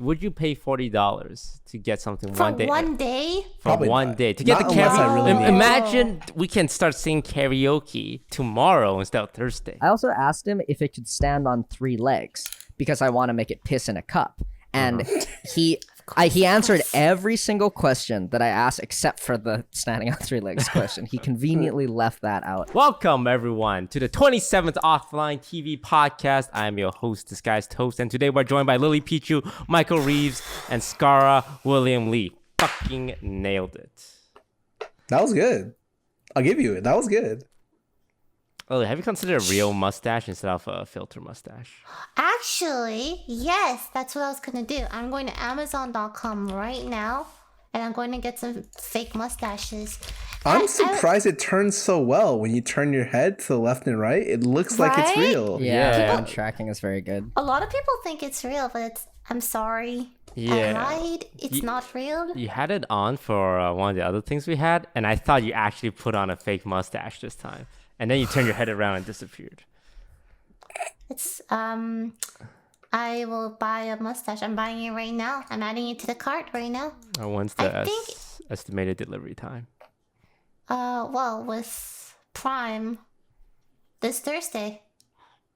Would you pay $40 to get something For one day? one day? For Probably one not. day to get Not the unless I karaoke. really need it. Imagine we can start singing karaoke tomorrow instead of Thursday. I also asked him if it could stand on 3 legs because I want to make it piss in a cup. And he answered every single question that I asked except for the standing on 3 legs question. He conveniently left that out. Welcome everyone to the 27th Offline TV podcast. I am your host, Disguised Host, and today we're joined by Lily Pichu, Michael Reeves, and Skara William Lee. Fucking nailed it. That was good. I'll give you it. That was good. Lily, have you considered a real mustache instead of a filter mustache? Actually, yes, that's what I was going to do. I'm going to Amazon.com right now, and I'm going to get some fake mustaches. I'm surprised it turns so well when you turn your head to the left and right. It looks like it's Right? real. Yeah, People- tracking is very good. A lot of people think it's real, but I'm sorry. Yeah. I lied. It's not real. You had it on for one of the other things we had, and I thought you actually put on a fake mustache this time. And then you turned your head around and disappeared. It's, I will buy a mustache. I'm buying it right now. I'm adding it to the cart right now. When's I the think- estimated delivery time? Well, with Prime, this Thursday.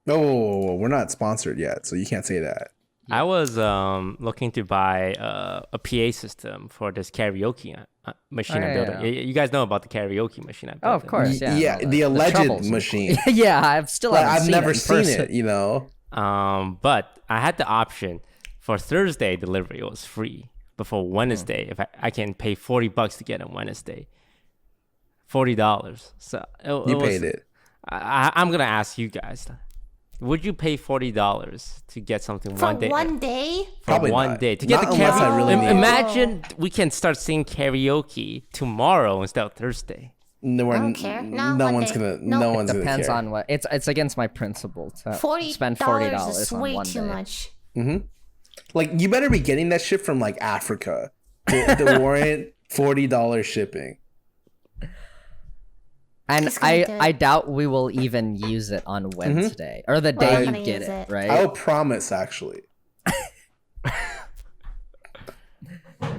No, we're not sponsored yet, so you can't say that. I was looking to buy a PA system for this karaoke machine I'm building. yeah. You guys know about the karaoke machine I'm building. Oh, of course. Yeah, Yeah, no, the alleged troubles. machine. Yeah, I've still haven't I've seen never it in seen person. it, you know. But I had the option for Thursday delivery. It was free. But for Wednesday, if I can pay $40 to get it on Wednesday, $40. So You paid it. I'm gonna ask you guys: would you pay $40 to get something For one day? one day? For Probably one not. day to get Not the unless I karaoke. really need it. Imagine we can start singing karaoke tomorrow instead of Thursday. No, I don't care. No, no one one's day. gonna. No. No one's Depends gonna on what. It's against my principle to $40 spend $40 is on way one too day. much. care. Like, you better be getting that shit from like Africa to warrant $40 shipping. And Just gonna do it. I doubt we will even use it on Wednesday or the We're day not you gonna get use it, it. right? I will promise, actually.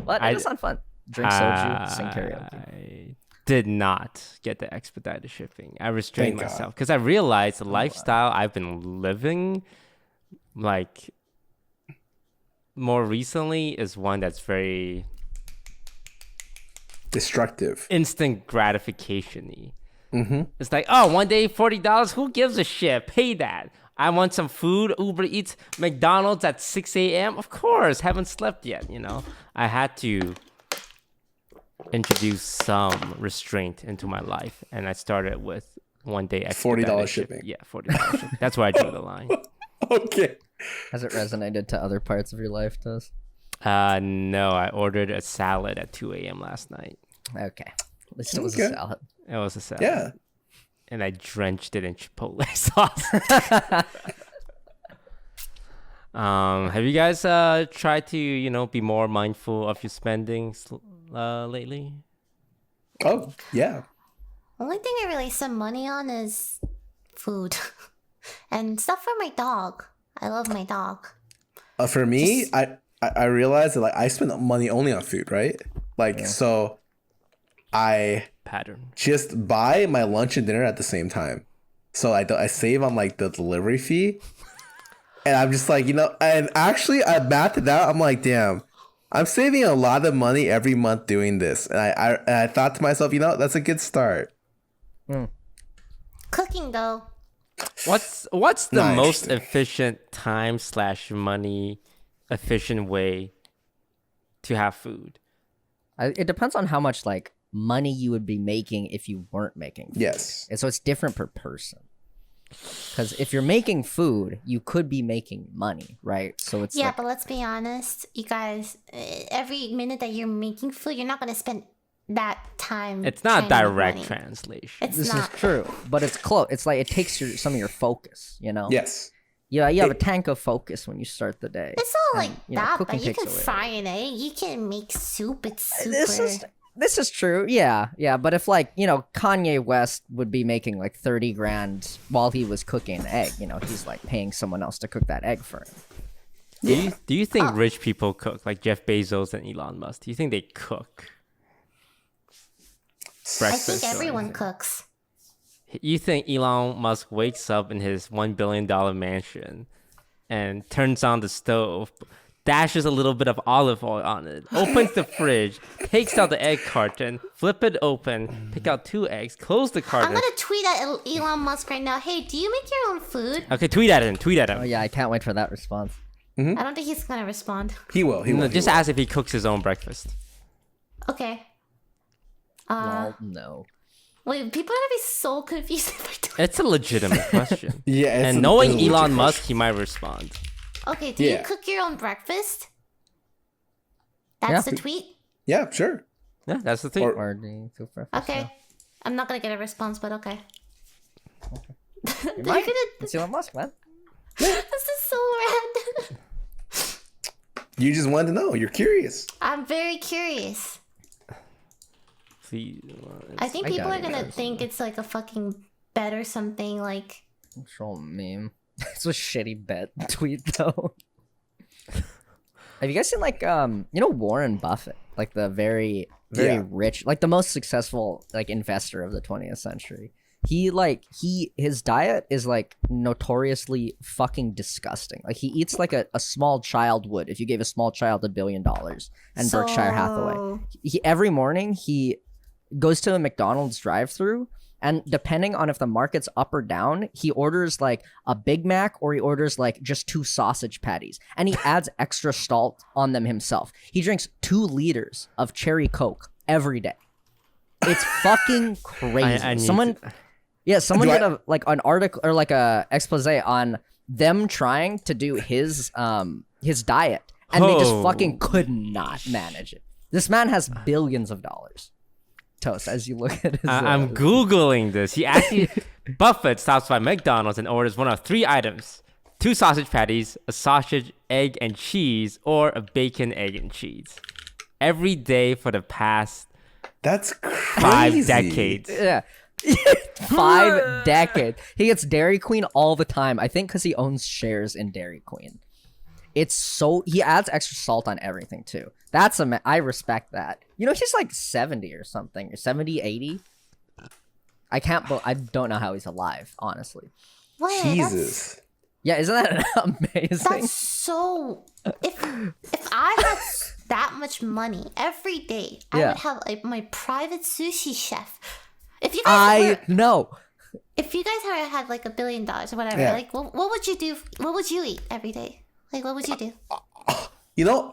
What? I- That sound fun. Drink soju, sing karaoke. I did not get the expedited shipping. I restrained Thank God. myself because I realized the lifestyle I've been living, like more recently, is one that's very Destructive. instant gratification-y. It's like, oh, one day $40. Who gives a shit? Pay that. I want some food. Uber Eats, McDonald's at 6 a.m. Of course, haven't slept yet. You know, I had to introduce some restraint into my life, and I started with one day expedited $40 shipping. Yeah, $40 shipping. That's where I drew the line. Okay. Has it resonated to other parts of your life, Tuz? No, I ordered a salad at 2 a.m. last night. Okay. At least it was Okay. a salad. It was a salad. Yeah. And I drenched it in Chipotle sauce. Have you guys tried to, be more mindful of your spending lately? Oh, yeah. Only thing I really spend money on is food and stuff for my dog. I love my dog. For me, I realized that like I spend money only on food, right? Like so, I Pattern. just buy my lunch and dinner at the same time. So I save on like the delivery fee. And I'm just like, and actually I mathed it out. I'm like, damn, I'm saving a lot of money every month doing this. And I thought to myself, that's a good start. Cooking though. What's the Nice. most efficient time/money efficient way to have food? It depends on how much like money you would be making if you weren't making food. Yes. And so it's different per person. Because if you're making food, you could be making money, right? So it's Yeah, like, but let's be honest, you guys. Every minute that you're making food, you're not gonna spend that time. It's not a trying to make direct money. translation. It's this not. is true, but it's close. It's like it takes some of your focus, Yes. Yeah, you have a tank of focus when you start the day. It's not like you know, that, cooking but you takes can away. fry an egg. You can make soup. It's super. This is true. Yeah. But if Kanye West would be making like 30 grand while he was cooking an egg, he's like paying someone else to cook that egg for him. Do you think rich people cook like Jeff Bezos and Elon Musk? Do you think they cook I breakfast? think or everyone anything? cooks. You think Elon Musk wakes up in his $1 billion mansion and turns on the stove, dashes a little bit of olive oil on it, opens the fridge, takes out the egg carton, flip it open, pick out 2 eggs, close the I'm carton. gonna tweet at Elon Musk right now. Hey, do you make your own food? Okay, tweet at him. Tweet at him. Oh yeah, I can't wait for that response. I don't think he's gonna respond. He will. He will. No, he just will. ask if he cooks his own breakfast. Okay. Well, no. Wait, people are gonna be so confused if I don't. It's a legitimate question. Yeah, it's And a- knowing it's a legit Elon Musk, question. he might respond. Okay, do you Yeah. cook your own breakfast? That's Yeah. the tweet? Yeah, sure. Yeah, that's the thing. Or- Or do you cook breakfast? Okay. I'm not gonna get a response, but okay. You They're might. gonna... It's Elon Musk, man. This is so random. You just wanted to know. You're curious. I'm very curious. Please, I think I people doubt are he gonna does. think it's like a fucking bet or something like... Troll meme. It's a shitty bet tweet though. Have you guys seen like Warren Buffett, like the very Yeah. rich, like the most successful like investor of the 20th century? His diet is like notoriously fucking disgusting. Like he eats like a small child would if you gave a small child $1 billion and Berkshire Hathaway. Every morning he goes to a McDonald's drive-through, and depending on if the market's up or down, he orders like a Big Mac or he orders like just 2 sausage patties, and he adds extra salt on them himself. He drinks 2 liters of cherry Coke every day. It's fucking crazy. I need Someone Do did I- an article or like a expose on them trying to do his diet, and they just Oh. fucking could not manage it. This man has billions of dollars. Toast, as you look at his. I'm Googling this. He actually, Buffett stops by McDonald's and orders one of 3 items: 2 sausage patties, a sausage, egg, and cheese, or a bacon, egg, and cheese. Every day for the past That's 5 crazy. decades. Yeah. 5 decades. He gets Dairy Queen all the time. I think because he owns shares in Dairy Queen. It's so he adds extra salt on everything too. I respect that. He's like 70 or something, or 70, 80. I don't know how he's alive, honestly. Wait, Jesus. Yeah, isn't that amazing? That's so... If I had that much money every day, I Yeah. would have like my private sushi chef. If you guys know. if you guys had like $1 billion or whatever, Yeah. like what would you do? What would you eat every day? Like what would you do?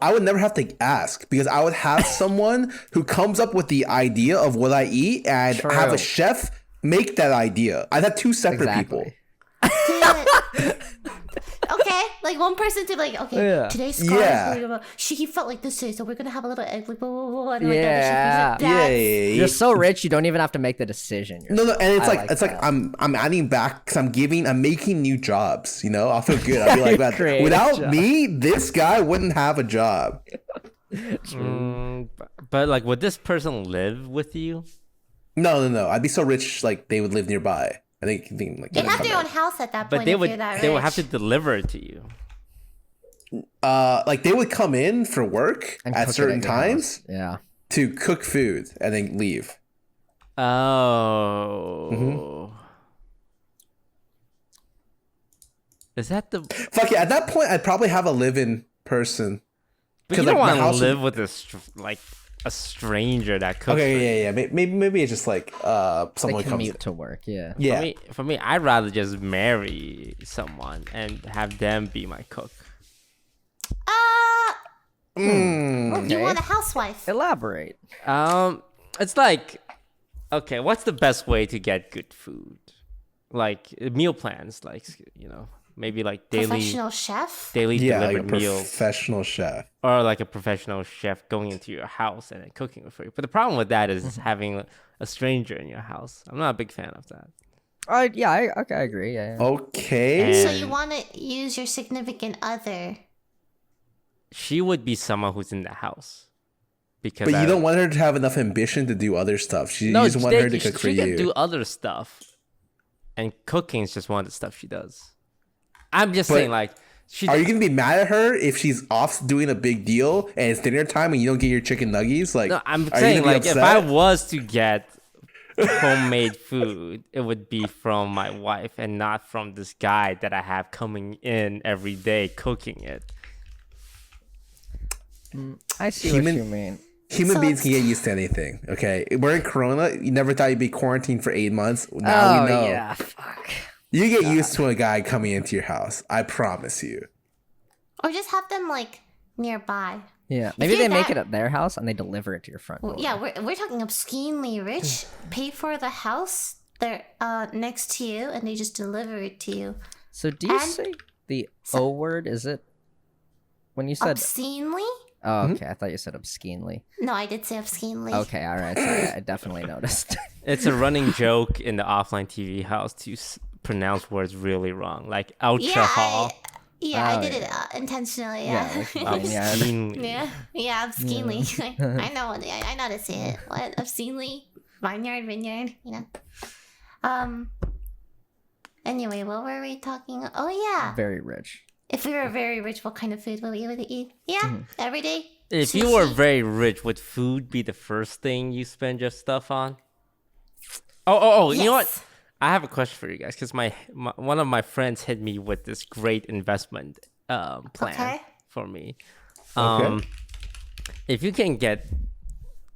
I would never have to ask because I would have someone who comes up with the idea of what I eat and True. have a chef make that idea. I'd have 2 separate people. Okay, like one person to like, okay, Yeah. today's Scar Yeah. is worried about he felt like this today, so we're gonna have a little egg, like blah blah blah, blah, and like Yeah. that. Yeah. You're so rich, you don't even have to make the decision. No, and it's I like, it's like that. I'm adding back because I'm making new jobs. I'll feel good. I'll be like that. Create a Without job. me, this guy wouldn't have a job. But like, would this person live with you? No. I'd be so rich, like they would live nearby. I think like They have come their in. own house at that But point. they if would you're that they would rich. have to deliver it to you. Like they would come in for work And at cook it certain your times house. Yeah. to cook food and then leave. Oh. Is that the? Fuck yeah! At that point, I'd probably have a live-in person. But you 'Cause, don't like, my want to house live with a stranger that cooks. Okay, yeah. Maybe it's just like They someone comes. commute to work, yeah. Yeah. For me, I'd rather just marry someone and have them be my cook. Mm. You Okay. want a housewife? Elaborate. It's like, okay, what's the best way to get good food? Like meal plans, like maybe like Professional chef? daily Yeah, like a delivered meals, professional chef. or like a professional chef going into your house and then cooking for you. But the problem with that is having a stranger in your house. I'm not a big fan of that. Yeah, I agree. Yeah. Okay. And So you want to use your significant other? she would be someone who's in the house. Because But you don't want her to have enough ambition to do other stuff. You just want her to cook for she can you. do other stuff, and cooking is just one of the stuff she does. I'm just But- saying, like, Are you gonna be mad at her if she's off doing a big deal and it's dinner time and you don't get your chicken nuggies? Like, No, I'm are you saying gonna be like if upset? I was to get homemade food, it would be from my wife and not from this guy that I have coming in every day cooking it. I see Human- what you mean. Human So beings can it's- get used to anything. Okay, we're in Corona. You never thought you'd be quarantined for 8 months. Now we know. yeah, fuck. You get used to a guy coming into your house. I promise you. Or just have them like nearby. Yeah, maybe you're they make that- it at their house and they deliver it to your front door. Well, yeah, we're talking obscenely rich. Pay for the house they're next to you, and they just deliver it to you. So do you And- say the O word? Is it when you said? Obscenely? Oh, okay. I thought you said obscenely. No, I did say obscenely. Okay, all right. Sorry, I definitely noticed. It's a running joke in the offline TV house to pronounce words really wrong, like alcohol. I Oh, did it intentionally. Yeah, Yeah. like vineyard. Obscenely. Yeah, obscenely. I know. I know how to say it. What obscenely? Vineyard. Anyway, what were we talking? Oh yeah. Very rich. If we were very rich, what kind of food would we able to eat? Yeah, every day. If you were Sushi. very rich, would food be the first thing you spend your stuff on? Oh, you know what? Yes. I have a question for you guys because my one of my friends hit me with this great investment plan Okay. for me. Okay. If you can get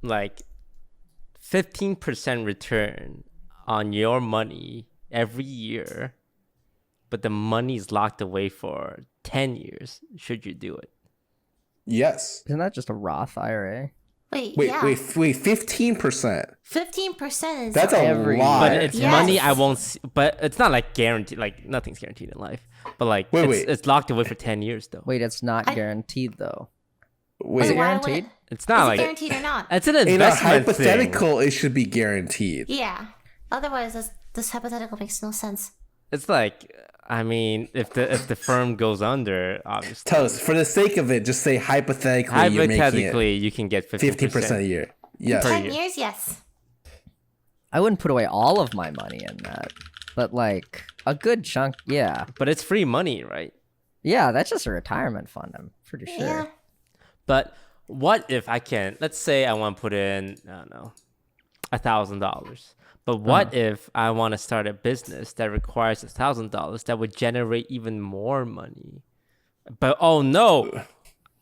like 15% return on your money every year, but the money is locked away for 10 years, should you do it? Yes. Isn't that just a Roth IRA? Wait, Wait, yeah. wait, 15%. 15% is That's a Every- lot. But it's Yes. money I won't see, but it's not like guaranteed, like nothing's guaranteed in life. But like Wait. it's locked away for 10 years though. Wait, it's not I- guaranteed though. Is Wait, it guaranteed? It's not Is it like guaranteed or not? it's an in a investment hypothetical, it should be guaranteed. Yeah. Otherwise, this hypothetical makes no sense. It's like, I mean, if the firm goes under, obviously, Toast, for the sake of it, just say hypothetically, you're making it hypothetically, you can get 15% a year. Yes. Per 10 year. years, yes. I wouldn't put away all of my money in that, but like a good chunk, yeah. But it's free money, right? Yeah, that's just a retirement fund. I'm pretty sure. Yeah. But what if I can? Let's say I want to put in, I don't know, $1,000. But what if I want to start a business that requires $1,000 that would generate even more money? But oh no,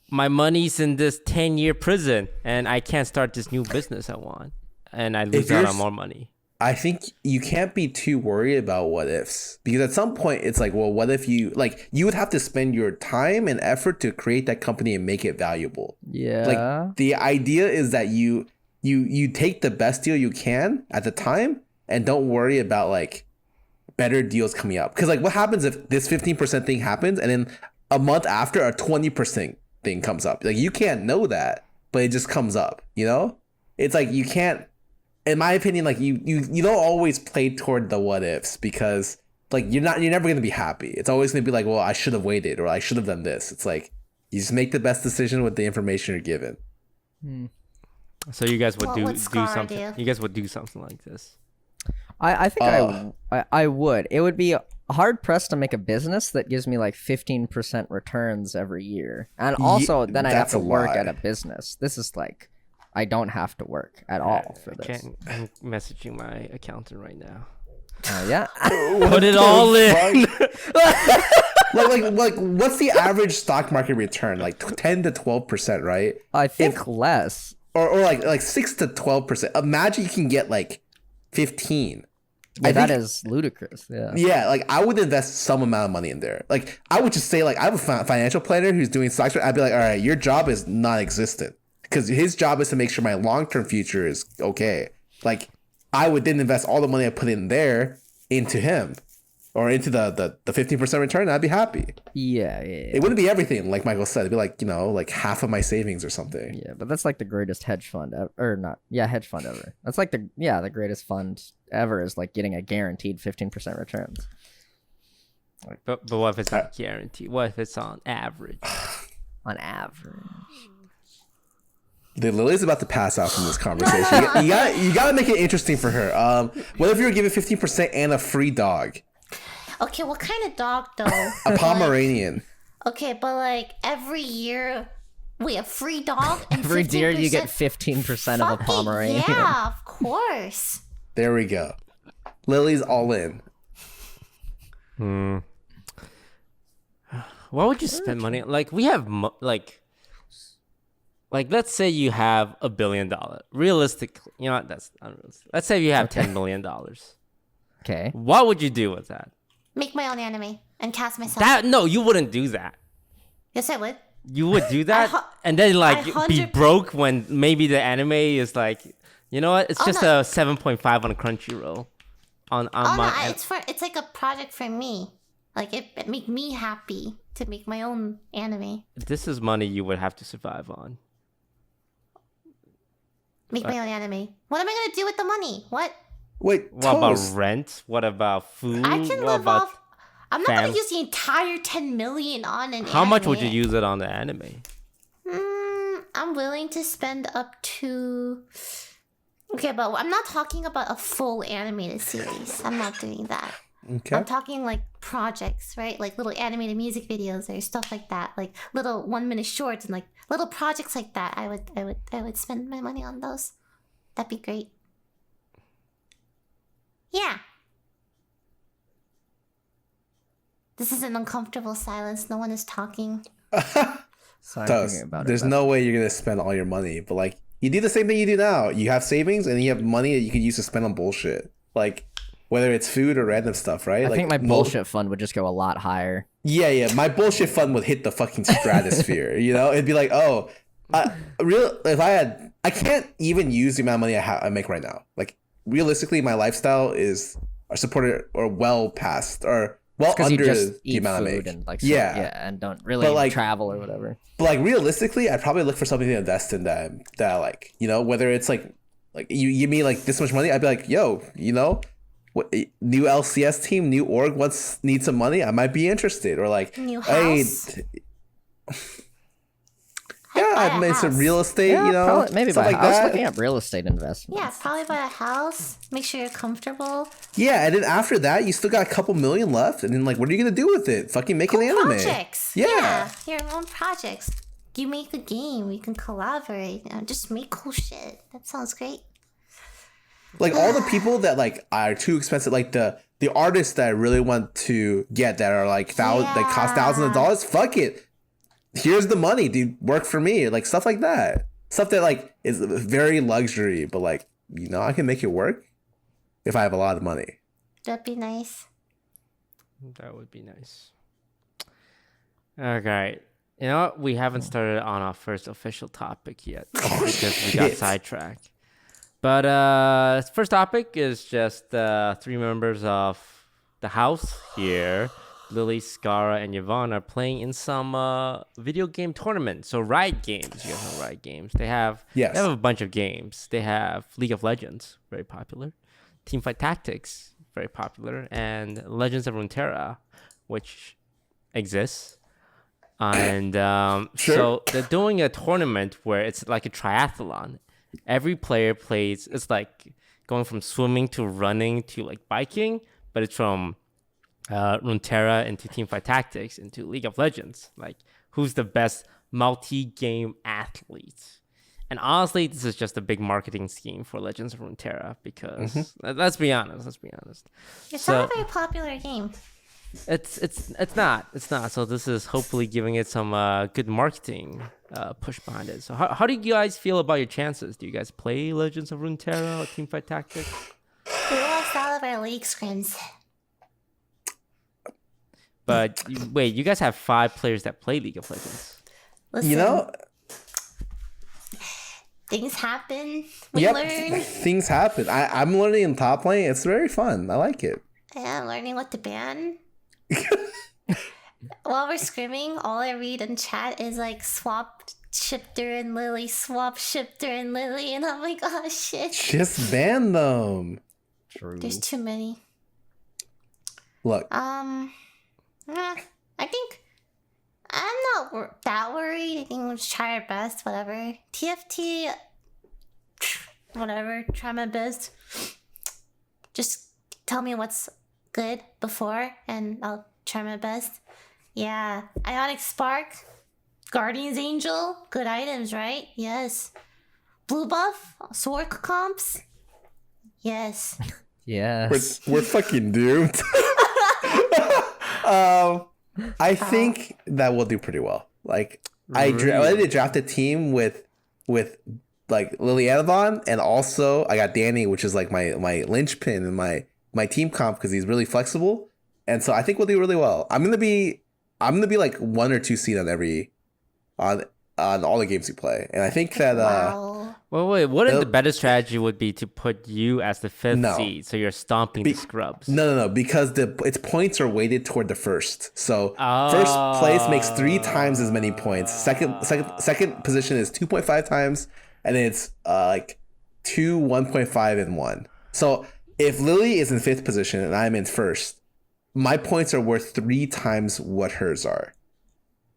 my money's in this 10-year prison, and I can't start this new business I want, and I lose out you're on more money. I think you can't be too worried about what ifs, because at some point it's like, well, what if you would have to spend your time and effort to create that company and make it valuable. Yeah. Like the idea is that you take the best deal you can at the time and don't worry about like better deals coming up. Because like what happens if this 15% thing happens and then a month after a 20% thing comes up? Like you can't know that, but it just comes up, you know? It's like you can't, in my opinion, like you don't always play toward the what ifs, because like you're never gonna be happy. It's always gonna be like, well, I should have waited, or I should have done this. It's like you just make the best decision with the information you're given. So you guys would What do would Scar something. do? You guys would do something like this. I think I would. It would be hard pressed to make a business that gives me like 15% returns every year, and also then I have that's to a work lot. at a business. This is like I don't have to work at all for this. I'm messaging my accountant right now. Yeah. Put it all in. like what's the average stock market return? Like 10 to 12%, right? I think less. Or like 6 to 12%. Imagine you can get like 15. Yeah, I that think- is ludicrous. Yeah. Yeah, like I would invest some amount of money in there. Like I would just say, like I have a financial planner who's doing stocks. I'd be like, all right, your job is non-existent, because his job is to make sure my long-term future is okay. Like I would then invest all the money I put in there into him, or into the 15% return. I'd be happy. Yeah. It wouldn't be everything, like Michael said. It'd be like, you know, like half of my savings or something. Yeah, but that's like the greatest hedge fund ever, or not? Yeah, hedge fund ever. That's like the greatest fund ever is like getting a guaranteed 15% returns. But what if it's not guaranteed? What if it's on average? On average. The Lily's about to pass out from this conversation. You gotta make it interesting for her. What if you were given 15% and a free dog? Okay, what kind of dog though? A Pomeranian. Okay, but like every year we have free dog. And Every year you get 15% 15% of a Pomeranian. Yeah, of course. There we go. Lily's all in. What would you spend money on? Like we have like let's say you have $1 billion. Realistically, you know what? That's unrealistic. Let's say you have $10 million. Okay. What would you do with that? Make my own anime and cast myself. No, you wouldn't do that. Yes, I would. You would do that, and then like be broke when maybe the anime is like, you know what? It's just a 7.5 on Crunchyroll. It's like a project for me. Like it make me happy to make my own anime. This is money you would have to survive on. Make my own anime. What am I gonna do with the money? What? Wait, what about rent? What about food? I can what live about off. I'm not gonna use the entire 10 million on an How anime. much would you use it on the anime? I'm willing to spend up to. Okay, but I'm not talking about a full animated series. I'm not doing that. Okay. I'm talking like projects, right? Like little animated music videos or stuff like that. Like little 1-minute shorts and like little projects like that. I would spend my money on those. That'd be great. Yeah. This is an uncomfortable silence. No one is talking. There's no way you're gonna spend all your money, but like you do the same thing you do now. You have savings and you have money that you can use to spend on bullshit, like whether it's food or random stuff, right? I think my bullshit fund would just go a lot higher. Yeah. My bullshit fund would hit the fucking stratosphere. You know, it'd be like, oh, I can't even use the amount of money I make right now. Like realistically, my lifestyle is supported or well past or well under the amount I make. And like and don't really travel or whatever. But like realistically, I'd probably look for something to invest in that I like. You know, whether it's like you give me like this much money, I'd be like, yo, you know, what new LCS team, new org needs some money, I might be interested. Or like new house. I'd made some real estate, you know, probably, maybe stuff buy like I was that. looking at real estate investments. Yeah, probably buy a house. Make sure you're comfortable. Yeah, and then after that, you still got a couple million left, and then like, what are you gonna do with it? Fucking make an anime. Projects. Yeah, your own projects. You make a game. We can collaborate. Just make cool shit. That sounds great. Like all the people that like are too expensive, like the artists that I really want to get that are like that cost thousands of dollars. Fuck it. Here's the money, dude. Work for me. Like stuff like that. Stuff that like is very luxury, but like, you know, I can make it work if I have a lot of money. That'd be nice. That would be nice. Okay. You know what? We haven't started on our first official topic yet because we got sidetracked. But first topic is just 3 members of the house here. Lily, Scara, and Yvonne are playing in some video game tournaments. So Riot Games, you guys know Riot Games. They have a bunch of games. They have League of Legends, very popular. Teamfight Tactics, very popular. And Legends of Runeterra, which exists. And so they're doing a tournament where it's like a triathlon. Every player plays, it's like going from swimming to running to like biking, but it's from Runeterra into Teamfight Tactics into League of Legends. Like, who's the best multi-game athlete? And honestly, this is just a big marketing scheme for Legends of Runeterra because let's be honest. It's not a very popular game. It's not. So this is hopefully giving it some good marketing push behind it. So how do you guys feel about your chances? Do you guys play Legends of Runeterra or Teamfight Tactics? We lost all of our league scrims. But wait, you guys have 5 players that play League of Legends. Listen, You know, things happen. We learn. Things happen. I'm learning in top lane. It's very fun. I like it. Yeah, I'm learning what to ban. While we're scrimming, all I read in chat is like swap Shifter and Lily, swap Shifter and Lily, and I'm like, oh shit. Just ban them. True. There's too many. Look. I think I'm not that worried. I think we'll just try our best, whatever. TFT, whatever, try my best. Just tell me what's good before, and I'll try my best. Yeah. Ionic Spark, Guardian's Angel, good items, right? Yes. Blue buff, sword comps. Yes. Yes. We're fucking doomed. I think that we'll do pretty well. Like I did draft a team with like Lilianathon, and also I got Danny, which is like my linchpin in my team comp because he's really flexible, and so I think we'll do really well. I'm gonna be like 1 or 2 seed on all the games we play, and I think that Wow. Wait. What if the better strategy would be to put you as the 5th seed, so you're stomping the scrubs? No, because its points are weighted toward the first. So first place makes 3 times as many points. Second position is 2.5 times, and it's like 2, 1.5, and 1. So if Lily is in 5th position and I'm in 1st, my points are worth 3 times what hers are.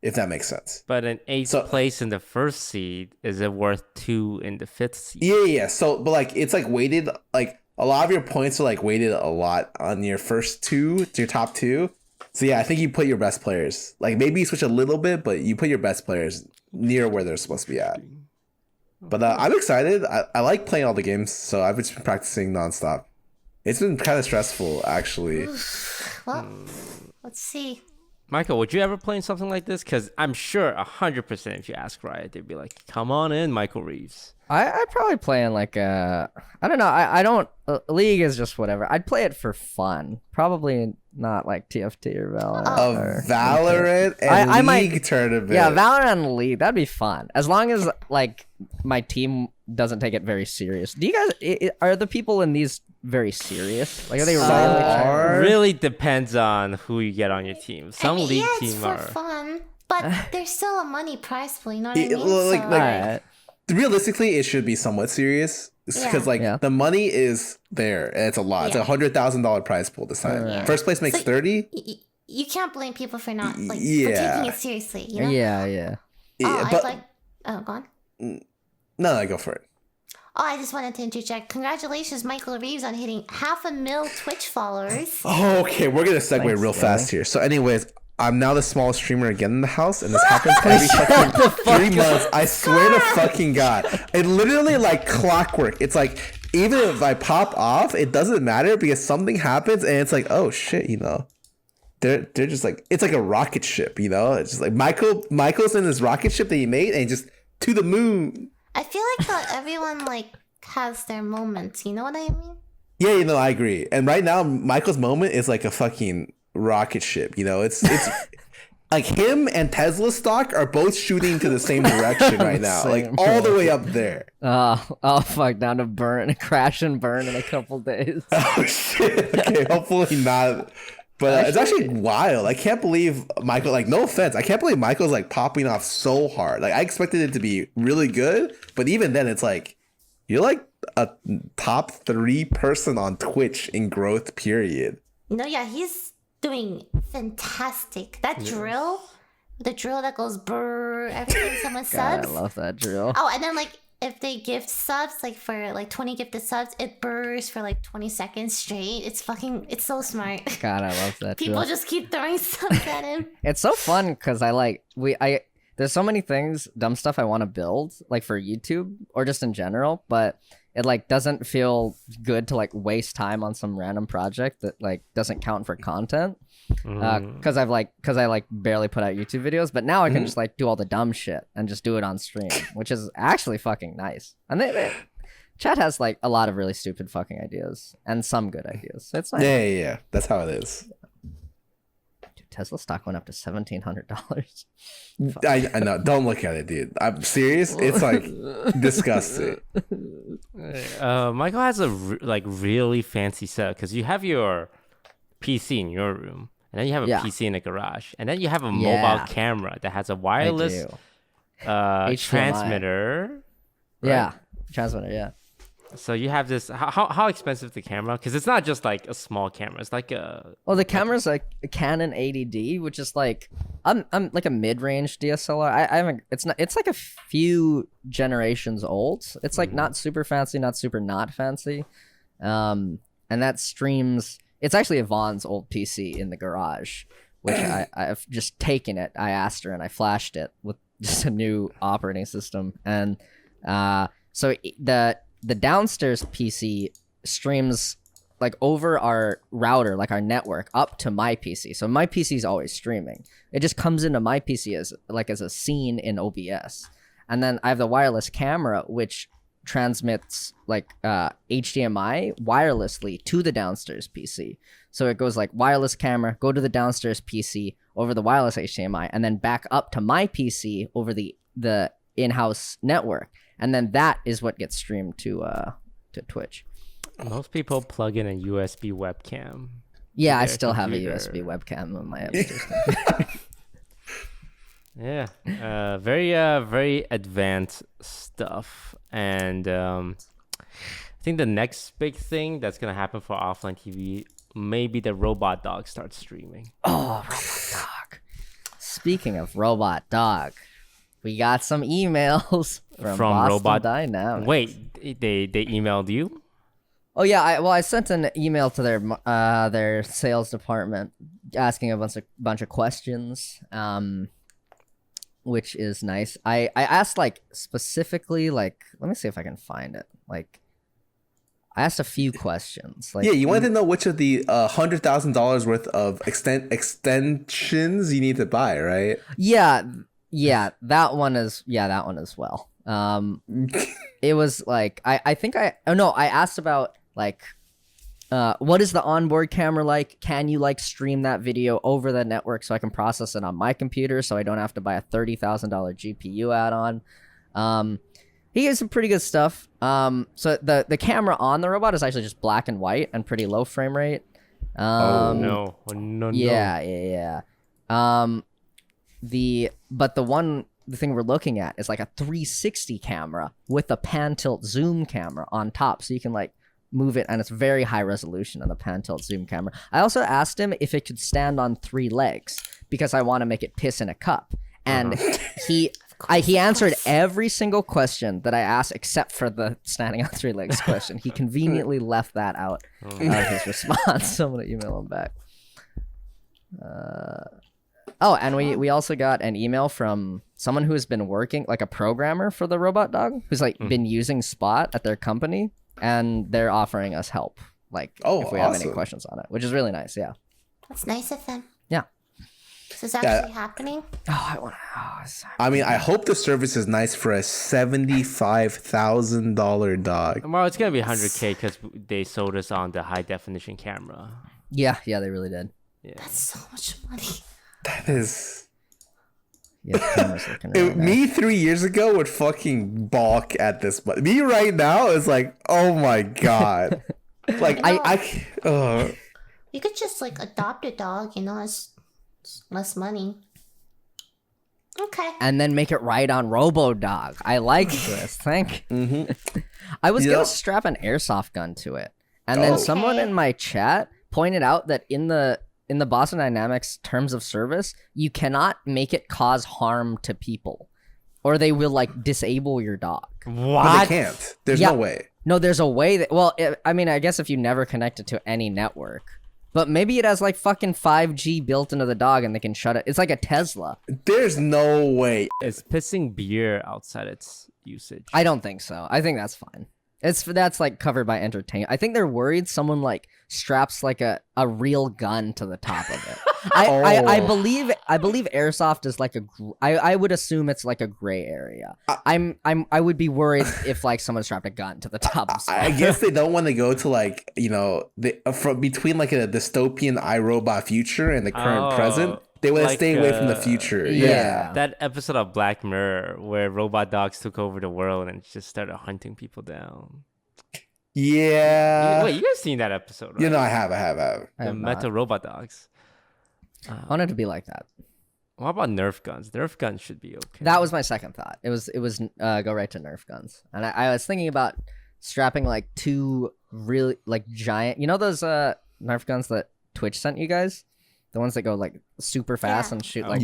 If that makes sense. But an 8th place in the 1st seed, is it worth 2 in the 5th seed? Yeah. So, but like it's like weighted. Like a lot of your points are like weighted a lot on your first 2 to your top 2. So yeah, I think you put your best players. Like maybe you switch a little bit, but you put your best players near where they're supposed to be at. But I'm excited. I like playing all the games, so I've just been practicing nonstop. It's been kind of stressful, actually. Well, let's see. Michael, would you ever play in something like this? Because I'm sure 100% if you ask Riot, they'd be like, come on in, Michael Reeves. I'd probably play in like I don't know. I don't. League is just whatever. I'd play it for fun. Probably not like TFT or Valorant. Valorant and League tournament. Yeah, Valorant and League. That'd be fun. As long as like my team doesn't take it very serious. Do you guys are the people in these very serious? Like are they really depends on who you get on your team. Some League it's team for are fun, but there's still a money prize pool. You know what I mean? Realistically, it should be somewhat serious because the money is there and it's a lot. It's $100,000 prize pool this time. First place makes 30. You can't blame people for not for taking it seriously. You know? Yeah. Go on. No, go for it. Oh, I just wanted to interject. Congratulations, Michael Reeves, on hitting 500,000 Twitch followers. Oh, okay, we're gonna segue real fast here. So, anyways, I'm now the smallest streamer again in the house, and this happens every fucking 3 months. I swear to fucking God. It literally like clockwork. It's like, even if I pop off, it doesn't matter because something happens and it's like, oh shit, you know. They're just like, it's like a rocket ship, you know? It's just like Michael's in this rocket ship that he made and just to the moon. I feel like that everyone like has their moments, you know what I mean? Yeah, you know, I agree. And right now, Michael's moment is like a fucking rocket ship, you know? It's like him and Tesla stock are both shooting to the same direction right now, like all the way up there. Oh fuck, down to crash and burn in a couple days. Oh shit. Okay, hopefully not. But it's actually wild. I can't believe Michael, like, no offense, I can't believe Michael's like popping off so hard. Like I expected it to be really good, but even then it's like, you're like a top 3 person on Twitch in growth period. No, yeah, he's doing fantastic. That drill, the drill that goes brrr every time someone subs. I love that drill. Oh, and then like if they gift subs, like for like 20 gifted subs, it burrs for like 20 seconds straight. It's so smart. God, I love that People drill. just keep throwing subs at him. It's so fun because there's so many things, dumb stuff I want to build, like for YouTube or just in general, but it like doesn't feel good to like waste time on some random project that like doesn't count for content. Because I barely put out YouTube videos, but now I can just like do all the dumb shit and just do it on stream, which is actually fucking nice. And chat has like a lot of really stupid fucking ideas and some good ideas. So it's nice. Yeah. That's how it is. Dude, Tesla stock went up to $1,700. I know. Don't look at it, dude. I'm serious. It's like disgusting. Michael has a really fancy setup because you have your PC in your room, and then you have a PC in the garage, and then you have a mobile camera that has a wireless transmitter. Right? Transmitter. So you have this. How expensive is the camera? Because it's not just like a small camera. It's like a. Well, the camera's like a Canon 80D, which is like I'm like a mid-range DSLR. I haven't. It's not. It's like a few generations old. It's like not super fancy, not super not fancy. And that streams. It's actually Yvonne's old PC in the garage, which I've just taken it. I asked her and I flashed it with just a new operating system. And so the downstairs PC streams like over our router, like our network, up to my PC. So my PC is always streaming. It just comes into my PC as a scene in OBS. And then I have the wireless camera, which transmits like HDMI wirelessly to the downstairs PC. So it goes like wireless camera, go to the downstairs PC over the wireless HDMI, and then back up to my PC over the in-house network. And then that is what gets streamed to Twitch. Most people plug in a USB webcam. Yeah, I still have a USB webcam on my upstairs computer. Yeah, very advanced stuff. And I think the next big thing that's gonna happen for offline TV, maybe the robot dog starts streaming. Oh, robot dog. Speaking of robot dog, we got some emails from Boston Robot Dynamics. Wait, they emailed you? Oh yeah, I sent an email to their sales department asking a bunch of questions, which is nice. I asked like specifically, like, let me see if I can find it. Like, I asked a few questions. Like, yeah, you wanted to know which of the $100,000 worth of extensions you need to buy, right? Yeah, that one as well. It was like I asked about like what is the onboard camera like? Can you like stream that video over the network so I can process it on my computer so I don't have to buy a $30,000 GPU add-on? He gave some pretty good stuff. So the camera on the robot is actually just black and white and pretty low frame rate. No. Yeah. The thing we're looking at is like a 360 camera with a pan tilt zoom camera on top, so you can like move it, and it's very high resolution on the pan tilt zoom camera. I also asked him if it could stand on 3 legs because I want to make it piss in a cup, and he answered every single question that I asked except for the standing on 3 legs question. He conveniently left that out of his response. So I'm gonna email him back. Oh, and we also got an email from someone who has been working, like a programmer for the robot dog, who's like been using Spot at their company, and they're offering us help, like if we have any questions on it, which is really nice. Yeah, That's nice of them. yeah. This is actually happening. I mean, I hope the service is nice for a $75,000 dog. Well, it's gonna be 100K because they sold us on the high definition camera. Yeah, they really did. Yeah. That's so much money. That is... Yeah, the camera's looking really nice. Me 3 years ago would fucking balk at this, but me right now is like, oh my god. Like, You could just like adopt a dog, it's less money. Okay. And then make it ride on RoboDog. I like this. I was gonna strap an airsoft gun to it, and then someone in my chat pointed out that in the Boston Dynamics terms of service, you cannot make it cause harm to people, or they will like disable your dog. What? But they can't. There's no way. No, there's a way that. Well, I guess if you never connect it to any network. But maybe it has like fucking 5G built into the dog and they can shut it. It's like a Tesla. There's no way. It's pissing beer outside its usage. I don't think so. I think that's fine. That's like covered by entertainment. I think they're worried someone like straps like a real gun to the top of it. I believe airsoft is like I would assume it's like a gray area. I would be worried if like someone strapped a gun to the top of something. I guess they don't want to go to like, from between like a dystopian iRobot future and the current present. They want to stay away from the future. Yeah. That episode of Black Mirror where robot dogs took over the world and just started hunting people down. Yeah. Wait, you guys seen that episode, right? I have. The Metal Robot Dogs. I want it to be like that. What about Nerf guns? Nerf guns should be okay. That was my second thought. It was go right to Nerf guns. And I was thinking about strapping like 2 really like giant, those Nerf guns that Twitch sent you guys? The ones that go like super fast and shoot like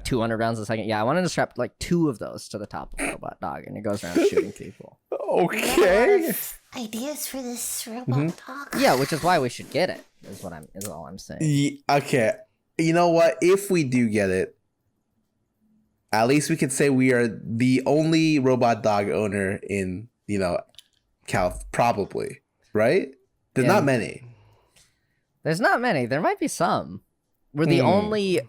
200 rounds a second. Yeah, I wanted to strap like 2 of those to the top of the robot dog, and it goes around shooting people. Okay. Ideas for this robot dog. Yeah, which is why we should get it. Is all I'm saying. Okay. you know what? If we do get it, at least we could say we are the only robot dog owner in, Cal, probably, right? There's not many. There's not many. There might be some. We're the only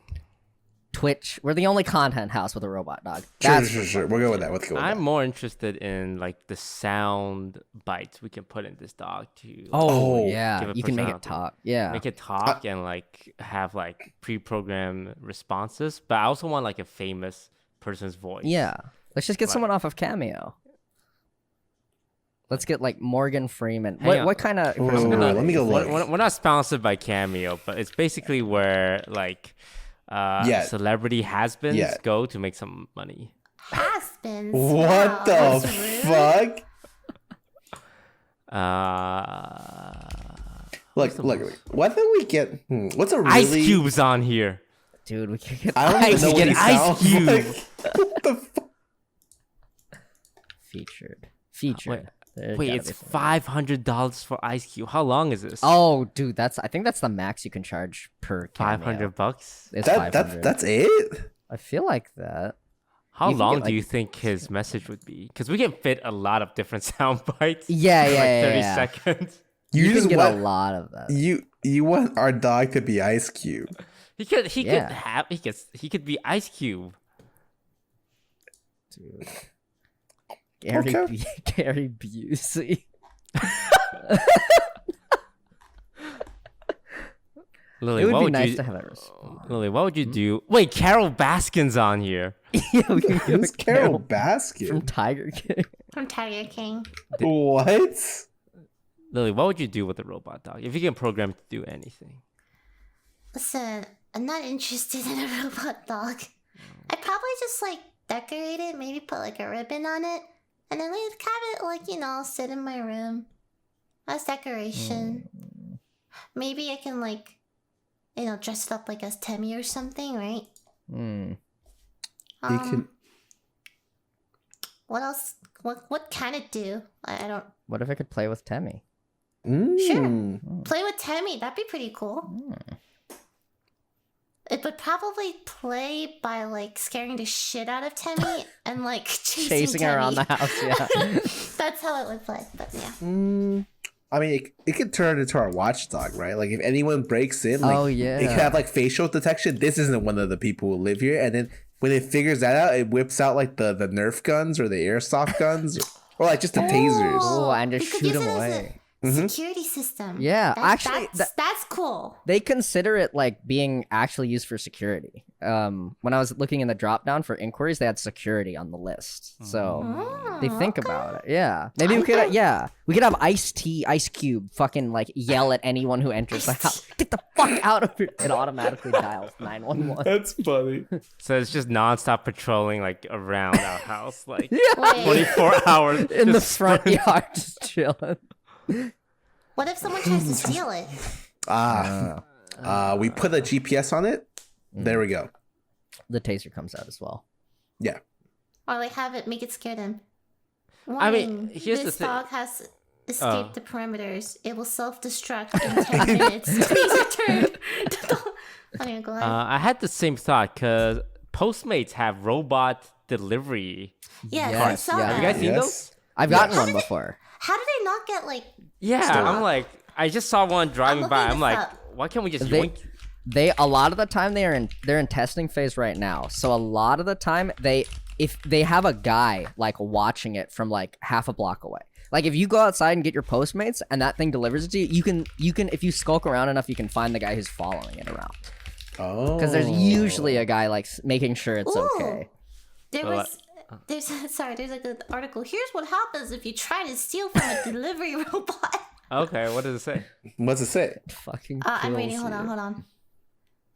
we're the only content house with a robot dog. Sure. We'll go with that. Let's go with I'm that. more interested in like the sound bites we can put in this dog to Oh, yeah. give it You can make it personality. talk. Yeah. make it talk and like have like pre-programmed responses. But I also want like a famous person's voice. Yeah. Let's just get someone off of Cameo. Let's get like Morgan Freeman. Hang on. What kind of Ooh, person? let me go look. We're not sponsored by Cameo, but it's basically where like celebrity has-beens go to make some money. Has-beens. What Wow, the that's rude. fuck? Look. Why don't we get? What's a really Ice Cube's on here. Dude, we can get I don't even know what he Ice sounds Cube. like. What the fuck? featured. Wait, it's $500 for Ice Cube. How long is this? Oh, dude, I think that's the max you can charge per Cameo. $500. It's 500. That's it. I feel like that. How You can long get, do you think his message would be? Because we can fit a lot of different sound bites. Yeah, in, yeah, like 30 seconds. You can just get want a lot of that. you want our dog to be Ice Cube. He could Yeah. he could be Ice Cube. Dude. Okay. Gary Busey. Lily, It would what be would nice you to have that response. Lily, what would you do? Wait, Carol Baskin's on here. Yeah, we can Who's get Carol from Baskin? Tiger King. From Tiger King. What? Lily, what would you do with a robot dog if you can program it to do anything? Listen, I'm not interested in a robot dog. I'd probably just like decorate it, maybe put like a ribbon on it, and then like have it like, sit in my room as decoration. Maybe I can like, dress it up like as Temmie or something, right? You can. What else? What can it do? I don't. What if I could play with Temmie? Sure. Play with Temmie. That'd be pretty cool. It would probably play by like scaring the shit out of Temmie and like chasing Her around the Temmie. house, yeah. That's how it would play. But yeah. I mean, it could turn into our watchdog, right? Like if anyone breaks in, like, Oh, yeah. it could have like facial detection. This isn't one of the people who live here, and then when it figures that out, it whips out like the Nerf guns or the airsoft guns, or like just the tasers. Oh, and just we could shoot use him it as away. a security system. Yeah, actually, that's cool. They consider it like being actually used for security. When I was looking in the drop down for inquiries, they had security on the list. So they think about it. Yeah. Maybe we could have Ice Cube fucking like yell at anyone who enters the house. Get the fuck out of here. It automatically dials 911. That's funny. So it's just nonstop patrolling like around our house, like Wait, 24 hours In the just front yard, just chilling. what if someone tries to steal it? We put a GPS on it. There we go. The taser comes out as well. Yeah. Or like have it make it scare them. I mean, Warning, here's the this thing. dog has escaped the perimeters. It will self-destruct in 10 minutes. Please return. Anyway, go ahead. I had the same thought because Postmates have robot delivery. Yes, I yes, saw yeah. that. Have you guys seen Yes. those? I've gotten Yes. one before. How did they not get like? Yeah, Stop. I'm like, I just saw one driving by. looking I'm this like, up. why can't we just They- yoink? They a lot of the time they're in testing phase right now. So a lot of the time if they have a guy like watching it from like half a block away. Like if you go outside and get your Postmates and that thing delivers it to you, you can if you skulk around enough, you can find the guy who's following it around. Oh. Because there's usually a guy like making sure it's Ooh. okay. There Well, was. There's there's like an article. Here's what happens if you try to steal from a delivery robot. Okay, what does it say? What's it say? Fucking. I'm reading. kills Hold you. on.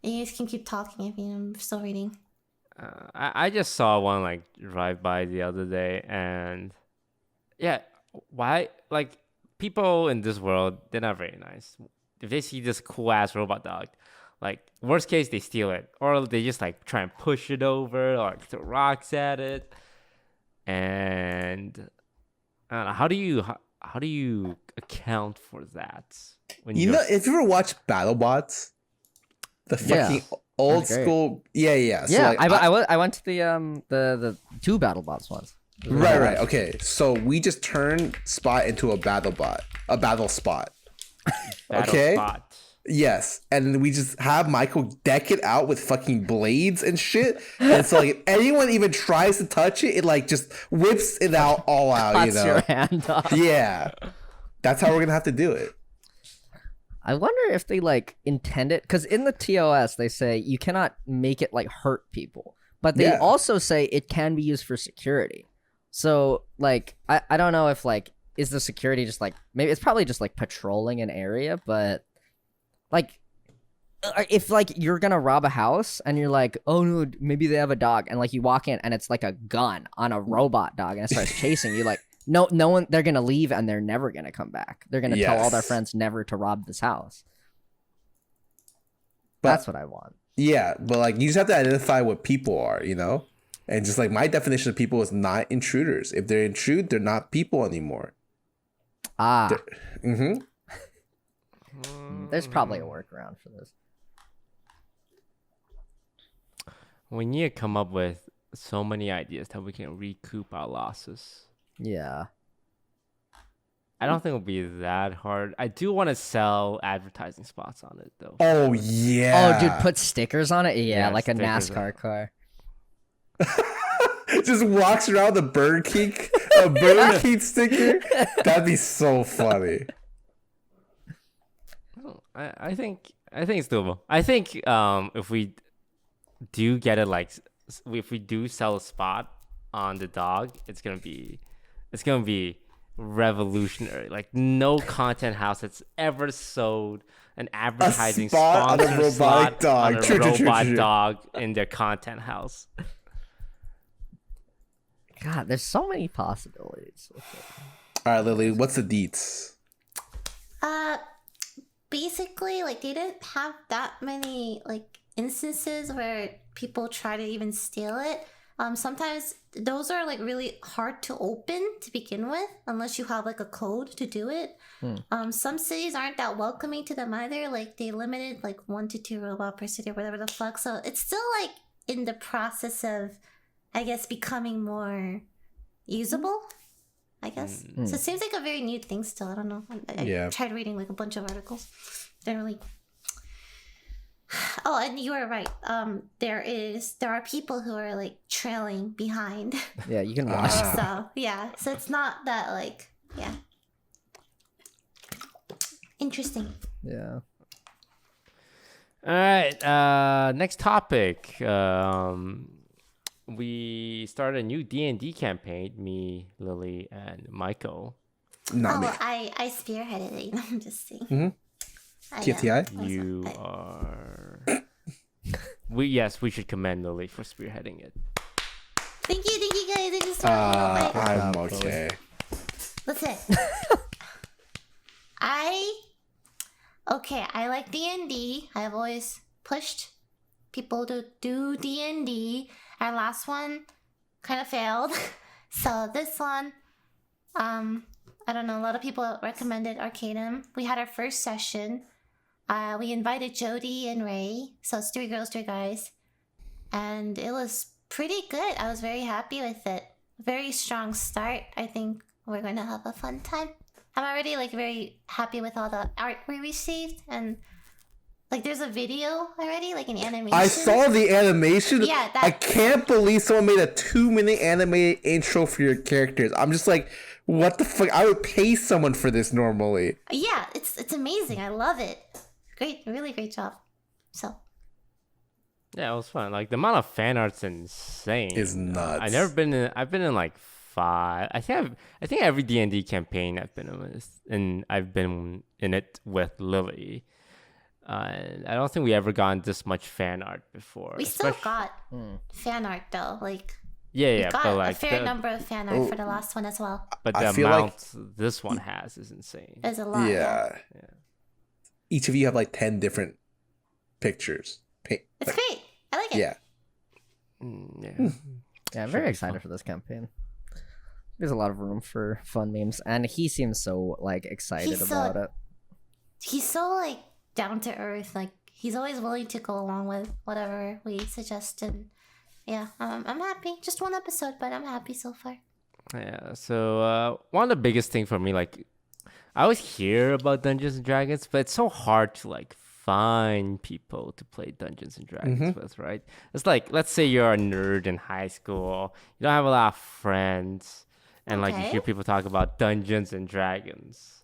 You guys can keep talking if I'm still reading. I just saw one like drive by the other day, and yeah, why like people in this world, they're not very nice. If they see this cool ass robot dog, like worst case they steal it, or they just like try and push it over or like, throw rocks at it. And I don't know, how do you account for that when You know, if you ever watched BattleBots, The Yeah. fucking old That's great. school. Yeah. So Yeah, like, I went to the 2 battle bots once. It was really right. nice. Okay, so we just turned Spot into a battle bot, a battle spot. Battle Okay. spot. Yes, and we just have Michael deck it out with fucking blades and shit. And so like if anyone even tries to touch it, it like just whips it out all out, you Cuts know. your hand off. Yeah. That's how we're gonna have to do it. I wonder if they like intend it, because in the TOS they say you cannot make it like hurt people, but they Yeah. also say it can be used for security. So like I don't know if like is the security just like maybe it's probably just like patrolling an area, but like if like you're gonna rob a house and you're like, oh no, maybe they have a dog, and like you walk in and it's like a gun on a robot dog and it starts chasing you, like no one, they're gonna leave and they're never gonna come back. They're gonna tell all their Yes. friends never to rob this house. But That's what I want. yeah, but like you just have to identify what people are, you know? And just like my definition of people is not intruders. If they're intrude, they're not people anymore. Ah, Mm-hmm. there's probably a workaround for this. We need to come up with so many ideas that we can recoup our losses. Yeah. I don't think it'll be that hard. I do want to sell advertising spots on it though. Oh yeah. Oh, dude, put stickers on it. Yeah, Yeah, like a stickers NASCAR car. Just walks around the Burger King, a Burger King sticker. That'd be so funny. I think it's doable. I think if we do get it, like if we do sell a spot on the dog, it's gonna be revolutionary. Like no content house that's ever sold an advertising spot on a sponsored robotic slot dog. on a True. robot dog in their content house. God, there's so many possibilities with it. All right, Lily, what's the deets? Basically, like they didn't have that many like instances where people try to even steal it. Sometimes those are like really hard to open to begin with, unless you have like a code to do it. Some cities aren't that welcoming to them either. Like they limited like 1 to 2 robot per city or whatever the fuck. So it's still like in the process of, I guess, becoming more usable. I guess. So it seems like a very new thing still. I don't know. I tried reading like a bunch of articles. Didn't really. Oh, and you are right. There are people who are like trailing behind. Yeah, you can watch. So yeah. So it's not that like interesting. Yeah. All right. Next topic. We started a new D&D campaign. Me, Lily, and Michael. Not me. I spearheaded it. I'm just saying. Mm-hmm. TFTI? You are. We should commend Lily for spearheading it. Thank you guys. I just want to I'm okay. listen. I like D&D. I've always pushed people to do D&D. Our last one kind of failed. So this one, I don't know, a lot of people recommended Arcanum. We had our first session. We invited Jody and Ray. So it's 3 girls, 3 guys. And it was pretty good. I was very happy with it. Very strong start. I think we're going to have a fun time. I'm already like very happy with all the art we received, and like there's a video already, like an animation. I saw the animation. Yeah, I can't believe someone made a 2-minute animated intro for your characters. I'm just like, what the fuck? I would pay someone for this normally. Yeah, it's amazing. I love it. Great, really great job. So Yeah, it was fun. Like the amount of fan art's insane. Is nuts. I've been in like 5. I think every D&D campaign I've been in and I've been in it with Lily. I don't think we ever gotten this much fan art before. we still got fan art though. Like we yeah, got but like a fair number of fan art for the last one as well. But I the feel amount this one has is insane. There's a lot. Yeah. Each of you have like 10 different pictures. It's great. I like it. Yeah. Yeah. Yeah, I'm very excited for this campaign. There's a lot of room for fun memes, and he seems so like excited He's about it. He's so like down to earth. Like he's always willing to go along with whatever we suggest, and yeah, I'm happy. Just one episode, but I'm happy so far. Yeah. So one of the biggest thing for me, like, I always hear about Dungeons and Dragons, but it's so hard to like find people to play Dungeons and Dragons with, right? It's like, let's say you're a nerd in high school, you don't have a lot of friends, and like you Okay. hear people talk about Dungeons and Dragons.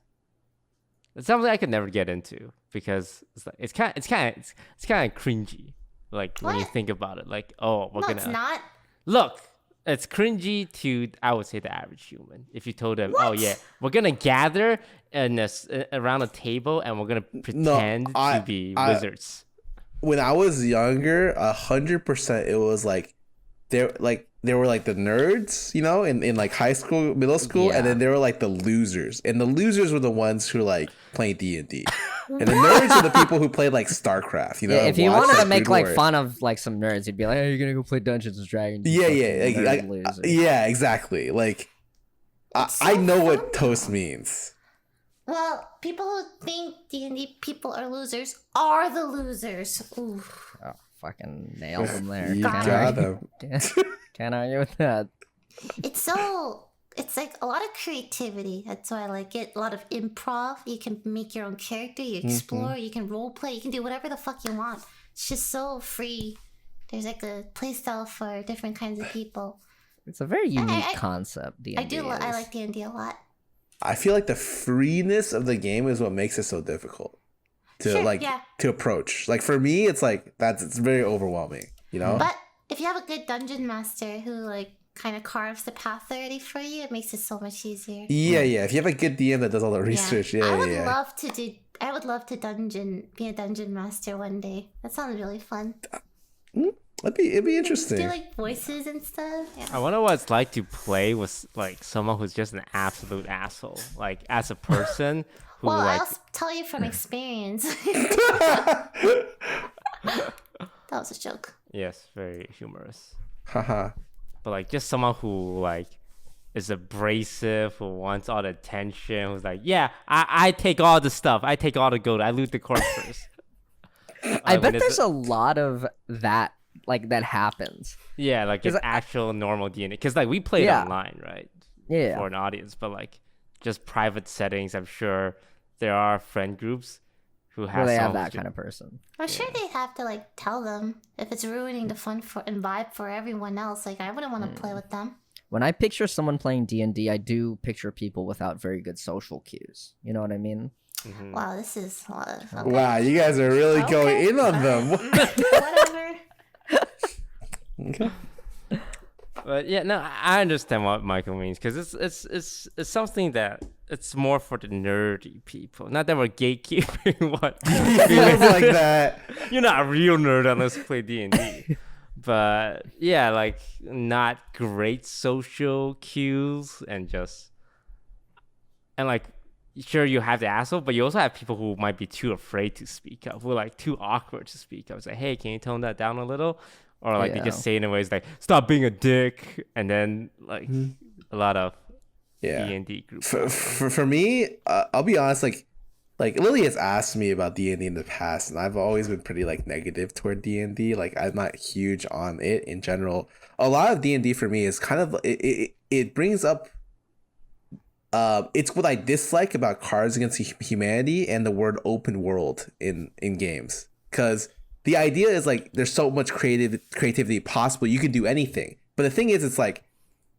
It's something I could never get into because it's kind of cringy. Like when you What? think about it, like, oh, we're No, gonna it's not. look. It's cringy to, I would say, the average human. If you told them, oh What? yeah, we're gonna gather around a table and we're gonna pretend to be wizards. When I was younger, 100%, it was like there were like the nerds, you know, in like high school, middle school, and then there were like the losers, and the losers were the ones who like playing D&D, and the nerds are the people who played like StarCraft, you know. Yeah, if you watch, wanted to like, make Brood like War. fun of like some nerds, you'd be like, "Hey, you're gonna go play Dungeons and Dragons." you Yeah, fucking yeah, nerd loser." yeah, exactly. Like It's I so know fun, what though. toast means. Well, people who think D&D people are losers are the losers. Ooh. Oh, fucking nailed them there. You Got got argue- them. Can't argue with that. It's like a lot of creativity. That's why I like it. A lot of improv. You can make your own character. You explore. You can role play. You can do whatever the fuck you want. It's just so free. There's like a play style for different kinds of people. It's a very unique I- concept. D&D I do. I is. like D&D a lot. I feel like the freeness of the game is what makes it so difficult to Sure, like yeah. to approach. Like for me, it's like it's very overwhelming, you know. But if you have a good dungeon master who like kind of carves the path already for you, it makes it so much easier. Yeah. If you have a good DM that does all the research, yeah, I would yeah. love to do. I would love to be a dungeon master one day. That sounds really fun. It'd be Do interesting. like voices and stuff. Yeah. I wonder what it's like to play with like someone who's just an absolute asshole, like as a person who Well, like. I'll tell you from experience. That was a joke. Yes, very humorous. Haha. But like just someone who like is abrasive, who wants all the attention, who's like, yeah, I take all the stuff, I take all the gold, I loot the corpses. I bet there's a lot of that, like that happens. yeah, like it's 'Cause actual normal DNA. Because like we played Yeah. online, right? Yeah. For an audience, but like just private settings, I'm sure there are friend groups who have Where they have someone that who's kind of person. I'm sure they have to like tell them if it's ruining the fun for and vibe for everyone else. Like I wouldn't want to play with them. When I picture someone playing D&D, I do picture people without very good social cues. You know what I mean? Wow, this is okay. Wow, you guys are really going Okay. in on them. Whatever. But yeah, no, I understand what Michael means because it's something that it's more for the nerdy people. Not that we're gatekeeping what Feels like that. you're not a real nerd unless you play D&D. But yeah, like not great social cues and like sure you have the asshole, but you also have people who might be too afraid to speak up, who are like too awkward to speak up. It's like, hey, can you tone that down a little? Or like they Yeah. just say in a way it's like, stop being a dick, and then like a lot of Yeah. D&D groups. For me, I'll be honest. Like Lily has asked me about D&D in the past, and I've always been pretty like negative toward D&D. Like I'm not huge on it in general. A lot of D&D for me is kind of it brings up. It's what I dislike about Cards Against Humanity and the word open world in games, because the idea is like there's so much creativity possible. You can do anything, but the thing is, it's like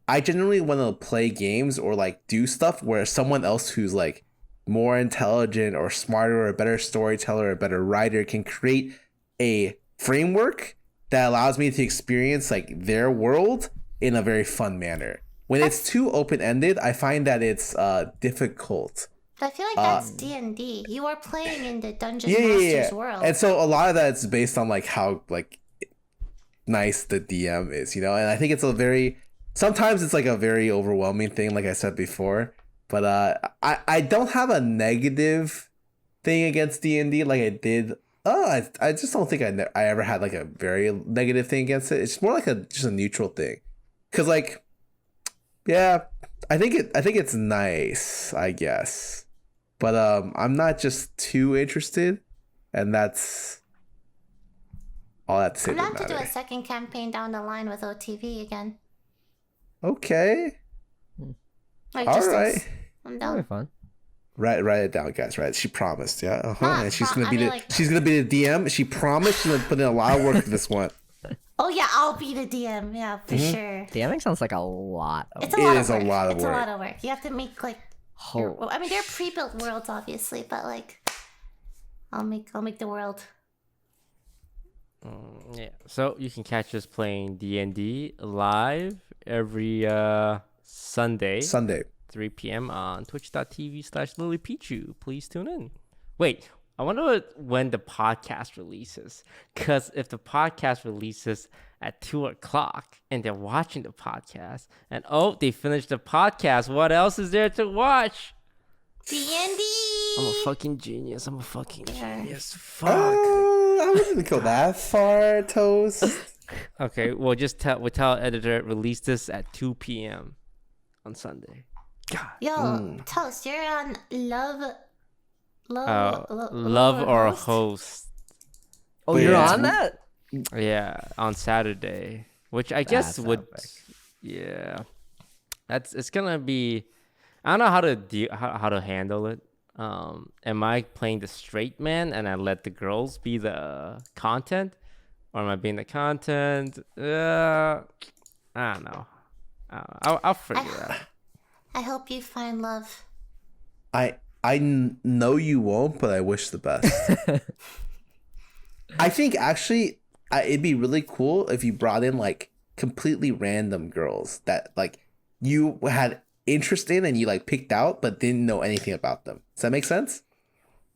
I generally want to play games or like do stuff where someone else who's like more intelligent or smarter or a better storyteller or a better writer can create a framework that allows me to experience like their world in a very fun manner. When it's too open-ended, I find that it's difficult. But I feel like that's D&D. You are playing in the Dungeon Master's world. And so a lot of that is based on like how like nice the DM is, you know? And I think it's sometimes it's like a very overwhelming thing, like I said before. But I don't have a negative thing against D&D like I did. I just don't think I ever had like a very negative thing against it. It's more like just a neutral thing. 'Cause like, yeah, I think it's nice, I guess. But I'm not just too interested, and that's All I have to say I'm doesn't down to do a matter. second campaign down the line with OTV again. Okay. Like, All just right. us. I'm That'll be down. fun. Write it down, guys. Right? She promised. Yeah. Not And she's pro- gonna I be mean, the like- she's gonna be the DM. She promised she's gonna put in a lot of work for this one. Oh yeah, I'll be the DM. Yeah, for Mm-hmm. sure. DMing sounds like a lot of It's a It lot is of a work. lot of It's work. a lot of work. You have to make like. Oh. I mean, they're pre-built worlds, obviously, but like, I'll make the world. Yeah. So you can catch us playing D&D live every Sunday, Sunday. 3 p.m. on twitch.tv/LilyPichu. Please tune in. Wait, I wonder when the podcast releases. Because if the podcast releases at 2 o'clock and they're watching the podcast and they finished the podcast, what else is there to watch? D&D. I'm a fucking genius. I'm a fucking genius. Fuck. I wouldn't go that far, Toast. Okay, we'll tell editor release this at 2 p.m. on Sunday. God. Yo, Toast, you're on love Love or host. Oh, But you're yeah, on that? Yeah, on Saturday, which I guess That's would. epic. Yeah, it's gonna be. I don't know how to how to handle it. Am I playing the straight man and I let the girls be the content, or am I being the content? I don't know. I'll figure it out. I hope you find love. I know you won't, but I wish the best. I think actually it'd be really cool if you brought in like completely random girls that like you had interest in and you like picked out but didn't know anything about them. Does that make sense?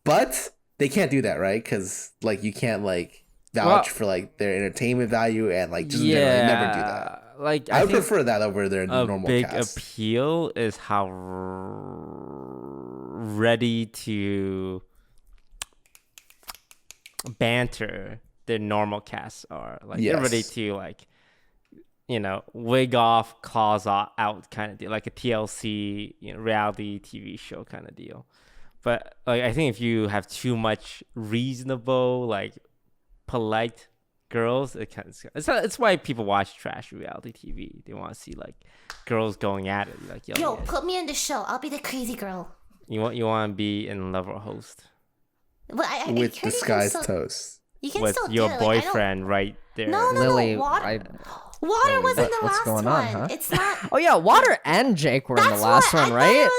But they can't do that, right? Because like you can't like vouch for like their entertainment value and like just generally never do that. Like I would think prefer that over their a normal big cast. appeal is how ready to banter their normal casts are. Like they're ready Yes. to like, wig off, claws out kind of deal, like a TLC, reality TV show kind of deal. But like I think if you have too much reasonable, like polite girls, it's why people watch trash reality TV. They want to see like girls going at it. Like Yo, put me in the show. I'll be the crazy girl. you want to be in love or host Well, I With heard you can disguised still- toast. You can with still your do it. Like, I don't- boyfriend right there. No, Lily, Water was in the what's last going one. on, huh? It's not. Oh yeah, Water and Jake were in the That's last what one, I right?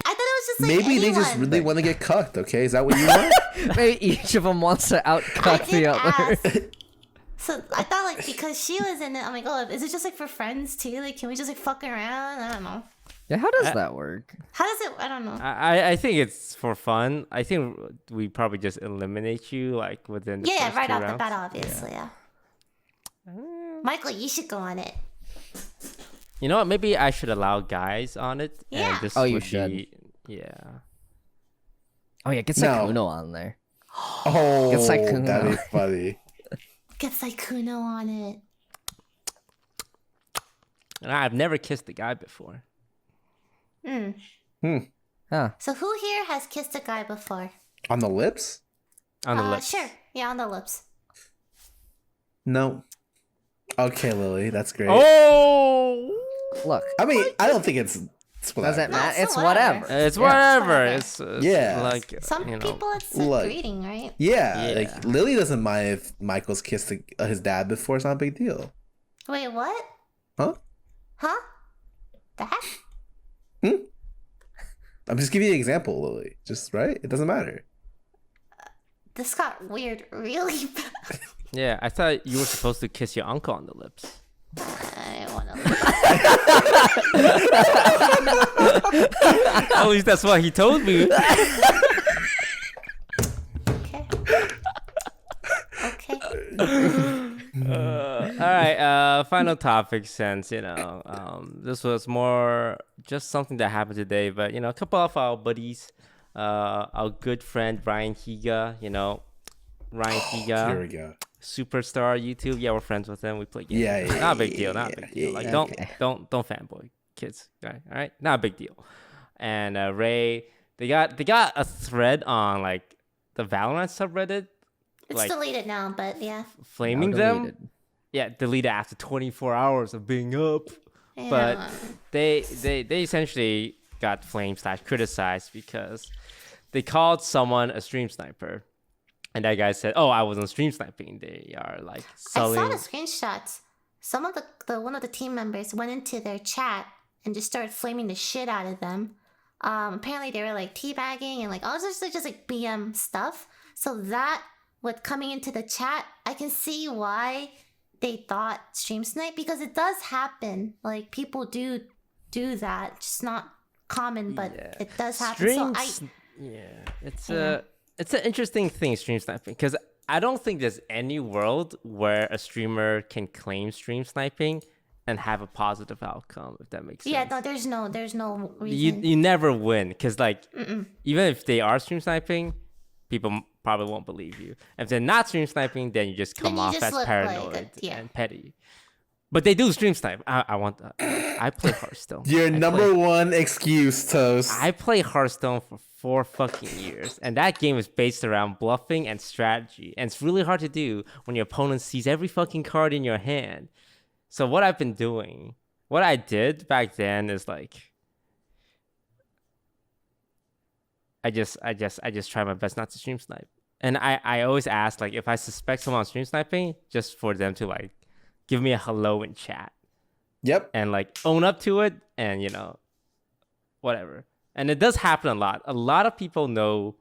I thought it was just like Maybe they just anyone. really want to get cucked, okay? Is that what you want? Maybe each of them wants to I outcut did the other. ask. So I thought like because she was in it, I'm like, oh, is it just like for friends too? Like, can we just like fuck around? I don't know. Yeah, how does that work? How does it? I don't know. I think it's for fun. I think we probably just eliminate you like within the Yeah, first right two off the rounds. bat, obviously. Yeah. Michael, you should go on it. You know what? Maybe I should allow guys on it. Yeah. And this Oh, you would should. be- yeah. Oh yeah, get No. Sakuno on there. Oh, It's like, that'd be funny. Get like Kuno on it. And I've never kissed a guy before. Huh. So who here has kissed a guy before? On the lips? On the lips. Sure. Yeah, on the lips. No. Okay, Lily, that's great. Oh! Look, I mean, I don't think it's whatever. doesn't matter. so It's whatever. whatever. It's Yeah. whatever. Whatever. It's Yeah. like Some you know. people it's like Look. greeting, right? Yeah, Yeah. like Lily doesn't mind if Michael's kissed his dad before. It's not a big deal. Wait, what? Huh? Huh? That? I'm just giving you an example, Lily. Just right? It doesn't matter. This got weird really bad. Yeah, I thought you were supposed to kiss your uncle on the lips. I want to. At least that's what he told me. Okay. Okay. All right, final topic since, this was more just something that happened today, but, a couple of our buddies, our good friend Ryan Higa, Ryan Higa. Here we go. Superstar YouTube. Yeah, we're friends with him. We play games. Yeah, yeah, Not a big yeah, deal. Not a yeah, big deal. yeah, Like yeah, don't fanboy kids. All right. Not a big deal. And Ray, they got a thread on like the Valorant subreddit It's like deleted now, but yeah. flaming Now them. deleted. Yeah, deleted after 24 hours of being up. But Yeah. they essentially got flamed / criticized because they called someone a stream sniper, and that guy said, "Oh, I wasn't stream sniping." They are like selling. I saw the screenshots. Some of the one of the team members went into their chat and just started flaming the shit out of them. Apparently they were like teabagging and like all this just like BM stuff. So that with coming into the chat, I can see why they thought stream snipe, because it does happen. Like people do that. Just not common, but Yeah. it does happen. It's an interesting thing, stream sniping, because I don't think there's any world where a streamer can claim stream sniping and have a positive outcome, if that makes sense. Yeah, no, there's no reason. You never win, because like even if they are stream sniping, people probably won't believe you. If they're not stream sniping, then you just come you off just as look like paranoid yeah. and petty. But they do stream snipe. I play Hearthstone. Your number one excuse, Toast. I play Hearthstone for 4 fucking years, and that game is based around bluffing and strategy, and it's really hard to do when your opponent sees every fucking card in your hand. So what I've been doing, what I did back then is like, I just try my best not to stream snipe, and I always ask, like, if I suspect someone stream sniping, just for them to like give me a hello in chat. Yep. And like own up to it, and whatever. And it does happen a lot. A lot of people know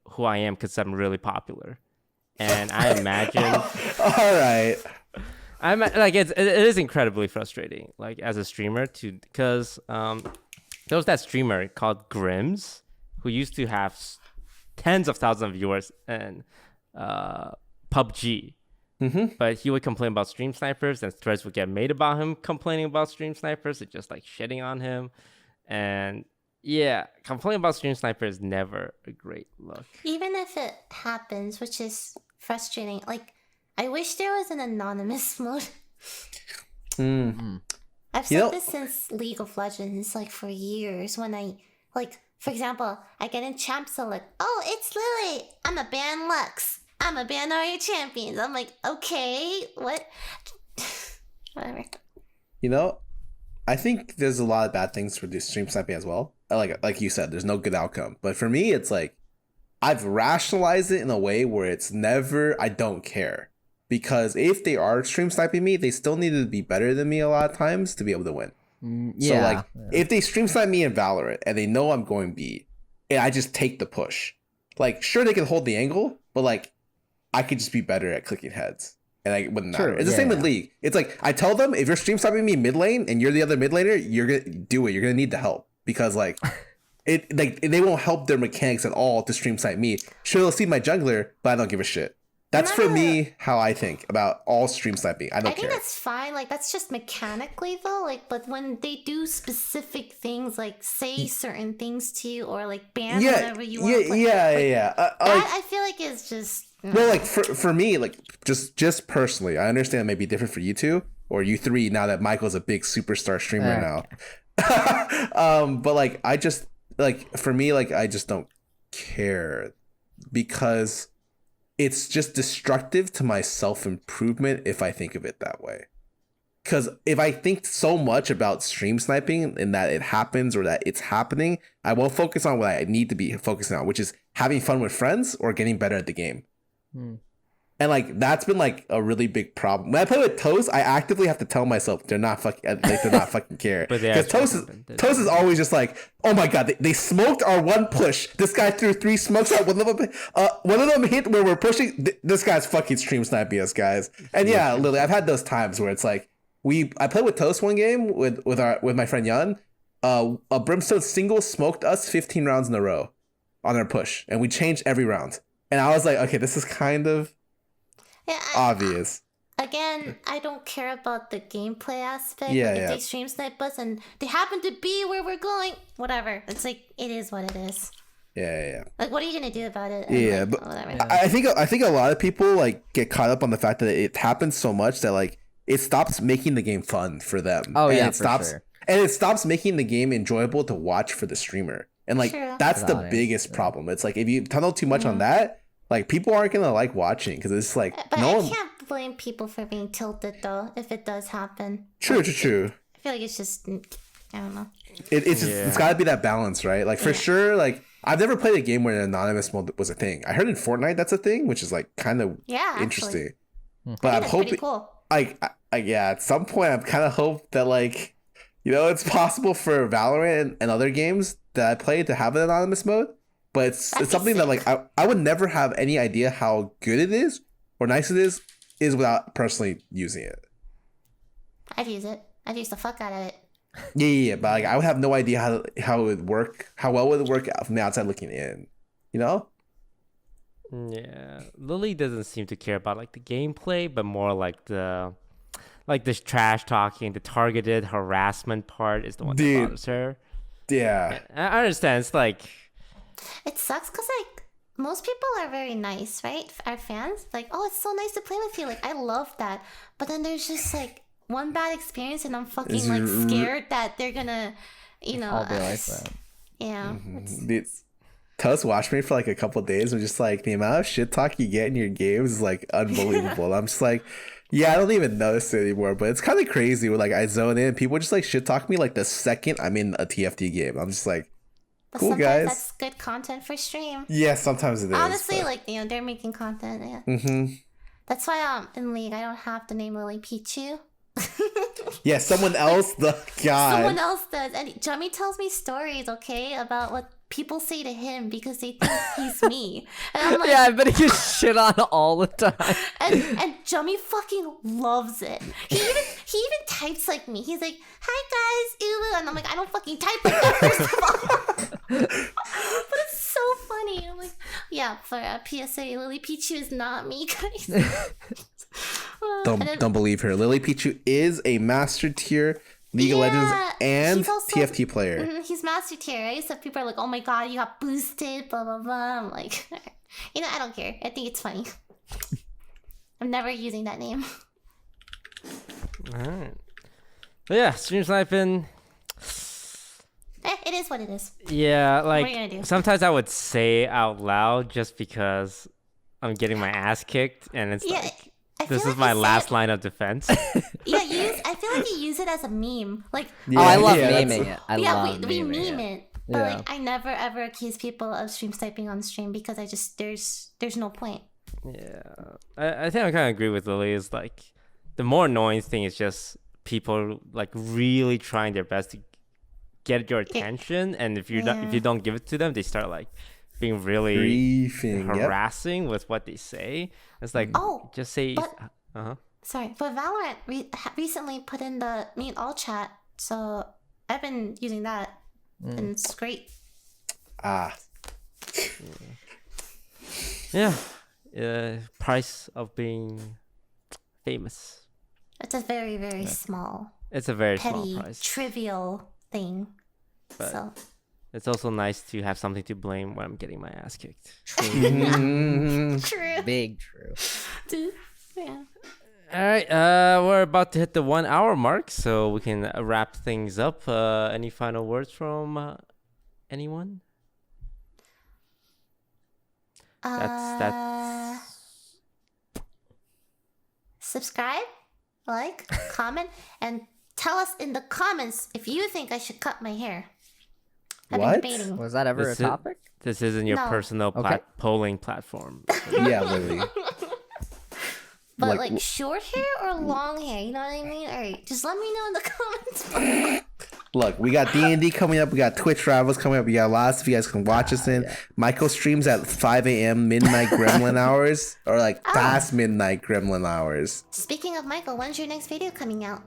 who I am because I'm really popular, and I imagine. All right. I'm like it is incredibly frustrating, like as a streamer, because there was that streamer called Grims who used to have tens of thousands of viewers in PUBG. But he would complain about stream snipers, and threads would get made about him complaining about stream snipers and just like shitting on him. And yeah, complaining about stream sniper is never a great look. Even if it happens, which is frustrating, like I wish there was an anonymous mode. I've said this since League of Legends, like for years. When I like, for example, I get in champ select. Oh, it's Lily. I'm a ban Lux. I'm a ban all your champions. I'm like, okay, what? Whatever. I think there's a lot of bad things for this stream sniping as well. Like you said, there's no good outcome. But for me, it's like I've rationalized it in a way where it's never, I don't care. Because if they are stream sniping me, they still need to be better than me a lot of times to be able to win. So like, if they stream snipe me in Valorant and they know I'm going B, and I just take the push. Like, sure, they can hold the angle, but like, I could just be better at clicking heads. And I wouldn't matter. It's the same with League. It's like, I tell them, if you're stream sniping me mid lane and you're the other mid laner, you're going to do it. You're going to need the help. Because like, they won't help their mechanics at all to stream snipe me. Sure, they'll see my jungler, but I don't give a shit. That's for me how I think about all stream sniping. I think that's fine. Like, that's just mechanically though. Like, but when they do specific things, like say certain things to you or like ban whatever you want. I feel like it's just. Well, like for me, like just personally, I understand it may be different for you two or you three now that Michael's a big superstar streamer now. But like I just like for me, like I just don't care because it's just destructive to my self-improvement if I think of it that way. Because if I think so much about stream sniping and that it happens or that it's happening, I won't focus on what I need to be focusing on, which is having fun with friends or getting better at the game. And like that's been like a really big problem. When I play with Toast, I actively have to tell myself they're not fucking care. Because Toast is always just like, oh my god, they smoked our one push. This guy threw 3 smokes out. One of them hit where we're pushing. This guy's fucking stream sniping us, guys. And yeah, Lily, I've had those times where it's like I played with Toast one game with my friend Yan. A Brimstone single smoked us 15 rounds in a row on our push, and we changed every round. And I was like, okay, this is kind of obvious. Again, I don't care about the gameplay aspect. If they stream snipe us and they happen to be where we're going, whatever. It's like, it is what it is. Yeah. Like, what are you gonna do about it? Yeah, but I think a lot of people like get caught up on the fact that it happens so much that like it stops making the game fun for them. Oh, and yeah, it stops, sure. And it stops making the game enjoyable to watch for the streamer. And like that's the biggest problem. It's like if you tunnel too much on that, like people aren't gonna like watching because it's like But no I one. can't blame people for being tilted though if it does happen. True. I feel like it's just I don't know. It's got to be that balance, right? Like for sure, like I've never played a game where an anonymous mode was a thing. I heard in Fortnite that's a thing, which is like kind of interesting. But I'm hoping, pretty cool. yeah, at some point I'm kind of hope that like, you know, it's possible for Valorant and other games that I play to have an anonymous mode. But it's something that like I would never have any idea how good it is or nice it is without personally using it. I'd use it. I'd use the fuck out of it. Yeah, but like I would have no idea how it would work, how well would it work out from the outside looking in, you know? Yeah, Lily doesn't seem to care about like the gameplay, but more like this trash talking, the targeted harassment part is the one that bothers her. Yeah, I understand. It's like It sucks because like most people are very nice, right? Our fans, like, oh, it's so nice to play with you. Like, I love that. But then there's just like one bad experience, and I'm fucking like scared that they're gonna, you know, I'll be like that. Yeah. dude, Toast watched me for like a couple of days and just like the amount of shit talk you get in your games is like unbelievable. I'm just like, yeah, I don't even notice it anymore, but it's kind of crazy when like I zone in, people just like shit talk me like the second I'm in a TFT game. I'm just like, But cool sometimes guys. that's good content for stream. Yeah, sometimes it is. Honestly, but... like, you know, they're making content. Yeah. Mm-hmm. That's why in League I don't have the name Lily Pichu. Yeah, someone else. The God. Someone else does, and Jummy tells me stories, okay, about what people say to him because they think he's me, and I'm like, Yeah, I bet he gets shit on all the time. and Jummy fucking loves it. He even types like me. He's like, "Hi guys, ooh," and I'm like, I don't fucking type like that first of all. But it's so funny. I'm like, yeah, for a PSA, Lily Pichu is not me, guys. Don't believe her. Lily Pichu is a master tier League of Legends and he's also- TFT player. He's master tier, right? So people are like, "Oh my god, you got boosted," blah blah blah. I'm like, you know, I don't care. I think it's funny. I'm never using that name. alright. But yeah, stream sniping. It is what it is. Yeah, are you gonna like do? sometimes I would say out loud just because I'm getting my ass kicked, and it's Yeah, like I feel this like is my you last said- line of defense. Yeah, I feel like you use it as a meme. Like, Oh, I love yeah, that's- memeing it. I yeah, love we memeing meme it. it. But Yeah. like, I never ever accuse people of stream sniping on stream because I just there's no point. Yeah, I think I kind of agree with Lily. Is like the more annoying thing is just people like really trying their best to get your attention, and if you don't give it to them, they start like being really Briefing. Yep. harassing with what they say. It's like just say. but- Sorry, but Valorant recently put in the meet all chat, so I've been using that, and it's great. Ah. Yeah, price of being famous. It's a very very small, It's a very petty, small price. trivial thing. But- So It's also nice to have something to blame when I'm getting my ass kicked. Mhm. true. Big true. Dude, yeah. All right, we're about to hit the 1 hour mark, so we can wrap things up. Any final words from anyone? That's Subscribe, like, comment, and tell us in the comments if you think I should cut my hair. I've What? been debating. Was that ever This a is- topic? This isn't your No. personal Okay. polling platform. Yeah, Lily. But Like, like short hair or long hair, you know what I mean? Alright, just let me know in the comments. Look, we got D&D coming up. We got Twitch rivals coming up. We got lots of you guys can watch us in. Michael streams at 5 a.m. midnight gremlin hours, or like past midnight gremlin hours. Speaking of Michael, when's your next video coming out?